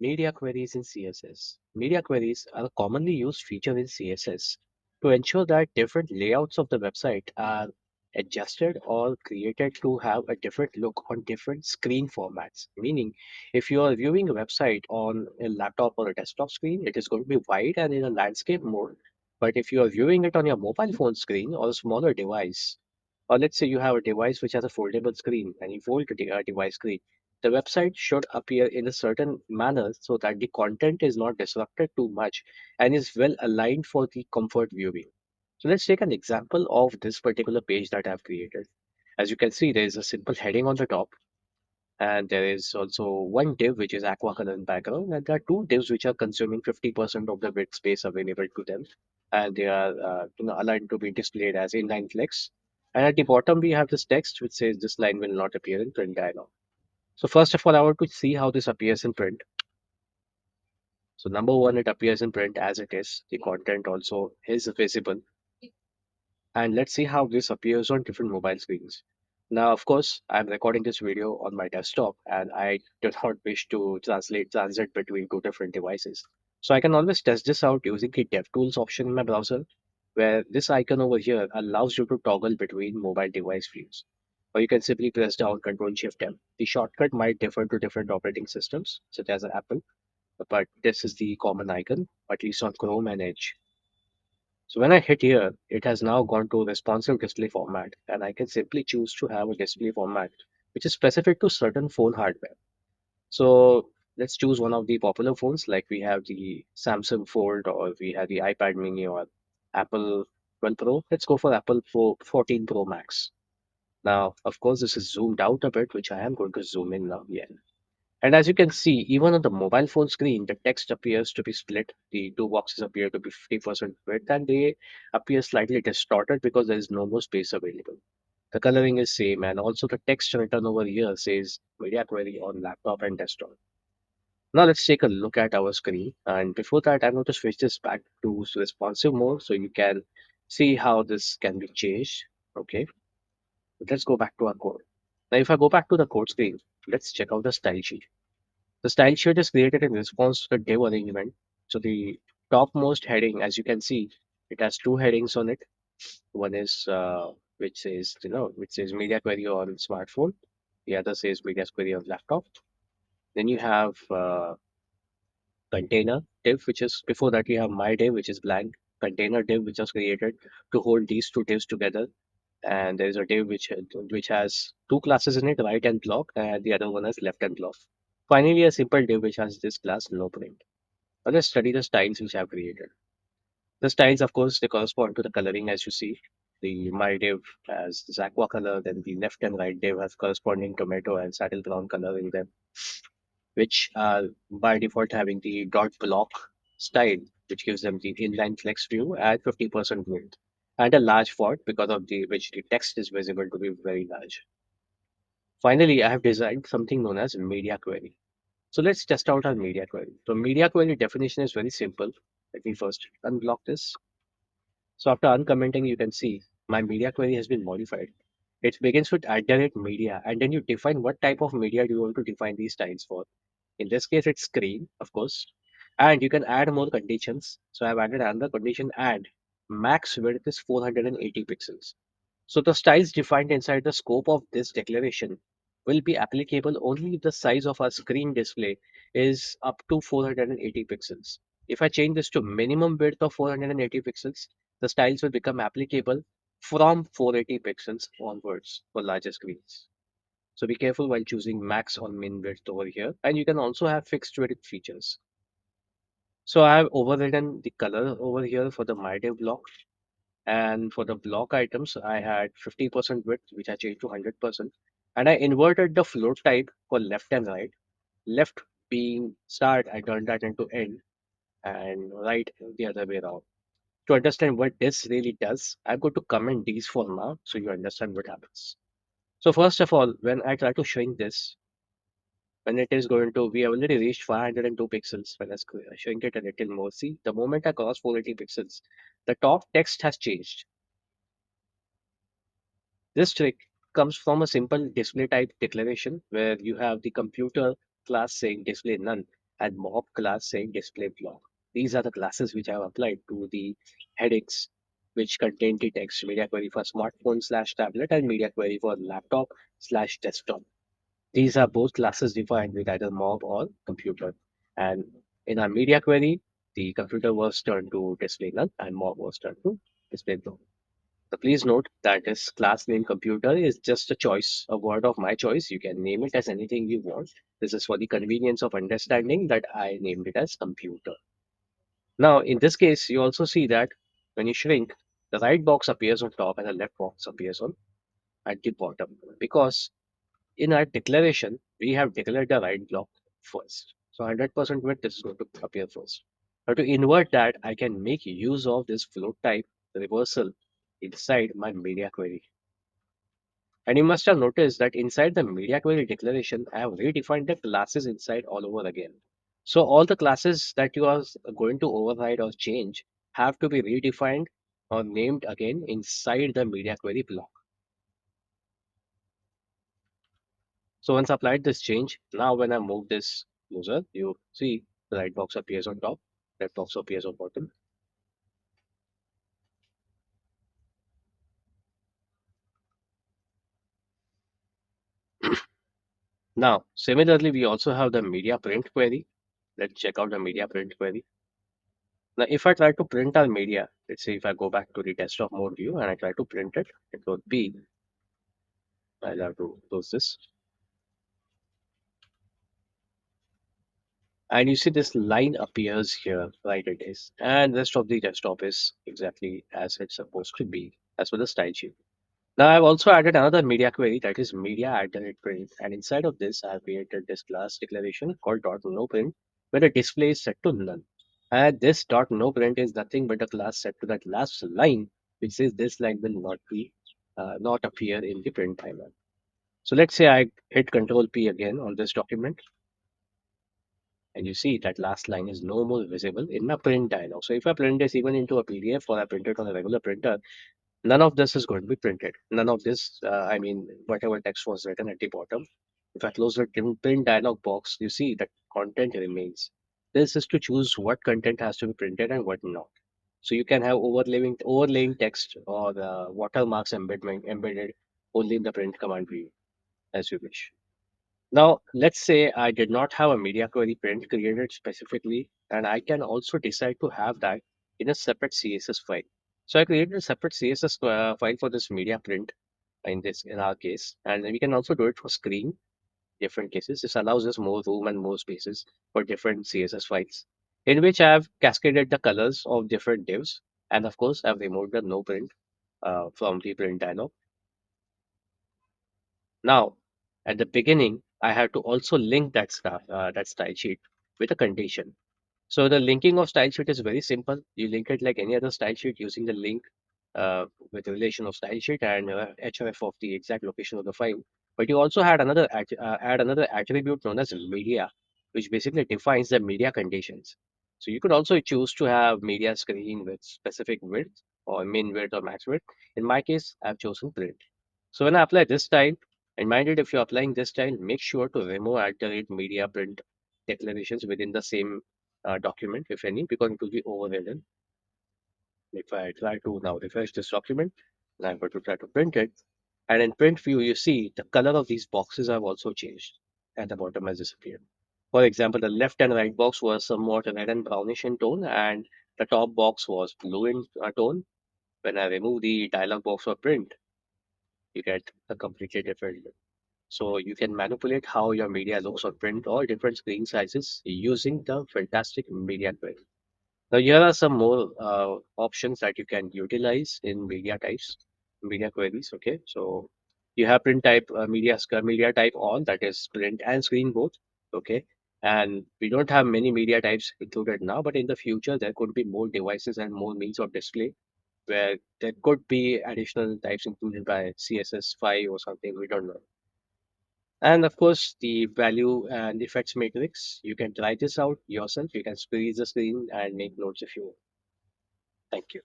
Media queries in CSS. Media queries are a commonly used feature in CSS to ensure that different layouts of the website are adjusted or created to have a different look on different screen formats. Meaning, if you are viewing a website on a laptop or a desktop screen, it is going to be wide and in a landscape mode. But if you are viewing it on your mobile phone screen or a smaller device, or let's say you have a device which has a foldable screen and you fold the device screen, the website should appear in a certain manner so that the content is not disrupted too much and is well aligned for the comfort viewing. So let's take an example of this particular page that I've created. As you can see, there is a simple heading on the top, and there is also one div which is aqua color in background, and there are two divs which are consuming 50% of the width space available to them, and they are aligned to be displayed as inline flex. And at the bottom, we have this text which says this line will not appear in print dialog. So first of all, I want to see how this appears in print. So number one, it appears in print as it is. The content also is visible. And let's see how this appears on different mobile screens. Now, of course, I'm recording this video on my desktop and I do not wish to transit between two different devices. So I can always test this out using the DevTools option in my browser, where this icon over here allows you to toggle between mobile device views. Or you can simply press down Ctrl Shift M. The shortcut might differ to different operating systems, such as Apple, but this is the common icon, at least on Chrome and Edge. So when I hit here, it has now gone to responsive display format, and I can simply choose to have a display format which is specific to certain phone hardware. So let's choose one of the popular phones, like we have the Samsung Fold, or we have the iPad Mini, or Apple 12 Pro. Let's go for Apple Pro 14 Pro Max. Now, of course, this is zoomed out a bit, which I am going to zoom in now. Yeah. And as you can see, even on the mobile phone screen, the text appears to be split. The two boxes appear to be 50% width and they appear slightly distorted because there is no more space available. The coloring is same, and also the text written over here says media query on laptop and desktop. Now let's take a look at our screen. And before that, I'm going to switch this back to responsive mode so you can see how this can be changed. Okay, but let's go back to our code. Now, if I go back to the code screen, let's check out the style sheet. The style sheet is created in response to the div arrangement. So the topmost heading, as you can see, it has two headings on it. One is which says which says media query on smartphone. The other says media query on laptop. Then you have container div, which is before that you have my div, which is blank. Container div, which was created to hold these two divs together. And there is a div which has two classes in it, right and block, and the other one has left and block. Finally, a simple div which has this class no print. Now let's study the styles which I have created. The styles, of course, they correspond to the coloring as you see. The my div has this aqua color, then the left and right div has corresponding tomato and saddle brown color in them, which are by default having the dot block style, which gives them the inline flex view at 50% width and a large font because of the which the text is visible to be very large. Finally, I have designed something known as media query. So let's test out our media query. So media query definition is very simple. Let me first unblock this. So after uncommenting, you can see my media query has been modified. It begins with @media, and then you define what type of media do you want to define these styles for. In this case, it's screen, of course. And you can add more conditions. So I've added another condition, and max width is 480 pixels. So the styles defined inside the scope of this declaration will be applicable only if the size of our screen display is up to 480 pixels. If I change this to minimum width of 480 pixels, the styles will become applicable from 480 pixels onwards for larger screens. So be careful while choosing max or min width over here. And you can also have fixed width features. So I have overridden the color over here for the my div block. And for the block items, I had 50% width, which I changed to 100%. And I inverted the float type for left and right. Left being start, I turned that into end, and right the other way around. To understand what this really does, I'm going to comment these for now so you understand what happens. So first of all, when I try to shrink this, when it is going to, we have already reached 502 pixels. When I shrink it a little more, see, the moment I cross 480 pixels, the top text has changed. This trick comes from a simple display type declaration where you have the computer class saying display none. and mob class saying display block. These are the classes which I have applied to the headings which contain the text media query for smartphone slash tablet and media query for laptop slash desktop. These are both classes defined with either mob or computer. And in our media query, the computer was turned to display none and mob was turned to display block. So please note that this class name computer is just a choice, a word of my choice. You can name it as anything you want. This is for the convenience of understanding that I named it as computer. Now, in this case, you also see that when you shrink, the right box appears on top and the left box appears on at the bottom because in our declaration, we have declared the right block first. So 100% width is going to appear first. Now to invert that, I can make use of this float type reversal inside my media query. And you must have noticed that inside the media query declaration, I have redefined the classes inside all over again. So all the classes that you are going to override or change have to be redefined or named again inside the media query block. So once applied this change, now when I move this closer, you see the right box appears on top, left box appears on bottom. Now, similarly, we also have the media print query. Let's check out the media print query. Now, if I try to print our media, let's say if I go back to the desktop mode view and I try to print it, it would be, I'll have to close this. And you see this line appears here, right it is. And rest of the desktop is exactly as it's supposed to be, as per the style sheet. Now I've also added another media query that is media at the rate print, and inside of this I've created this class declaration called dot no print where the display is set to none. And this dot no print is nothing but a class set to that last line which says this line will not appear in the print timer. So let's say I hit Control P again on this document and you see that last line is no more visible in my print dialog. So if I print this even into a PDF or I print it on a regular printer, none of this is going to be printed. None of this, I mean, whatever text was written at the bottom. If I close the print dialog box, you see that content remains. This is to choose what content has to be printed and what not. So you can have overlaying text or the watermarks embedded only in the print command view as you wish. Now, let's say I did not have a media query print created specifically, and I can also decide to have that in a separate CSS file. So I created a separate CSS file for this media print in our case, and we can also do it for screen, different cases. This allows us more room and more spaces for different CSS files, in which I have cascaded the colors of different divs, and of course, I've removed the no print from the print dialog. Now, at the beginning, I have to also link that style sheet with a condition. So the linking of style sheet is very simple. You link it like any other style sheet using the link with the relation of style sheet and href of the exact location of the file. But you also add another attribute known as media, which basically defines the media conditions. So you could also choose to have media screen with specific width or min width or max width. In my case, I've chosen print. So when I apply this style, and mind it, if you're applying this style, make sure to remove @ media print declarations within the same document, if any, because it will be overridden. If I try to now refresh this document, and I'm going to try to print it, and in print view, you see the color of these boxes have also changed, and the bottom has disappeared. For example, the left and right box was somewhat red and brownish in tone, and the top box was blue in tone. When I remove the dialog box for print, you get a completely different look. So you can manipulate how your media looks on print or different screen sizes using the fantastic media query. Now here are some more options that you can utilize in media types, media queries. Okay, so you have print type media type on, that is print and screen both. Okay, and we don't have many media types included now, but in the future there could be more devices and more means of display where there could be additional types included by CSS5 or something. We don't know. And of course, the value and effects matrix. You can try this out yourself. You can squeeze the screen and make notes if you want. Thank you.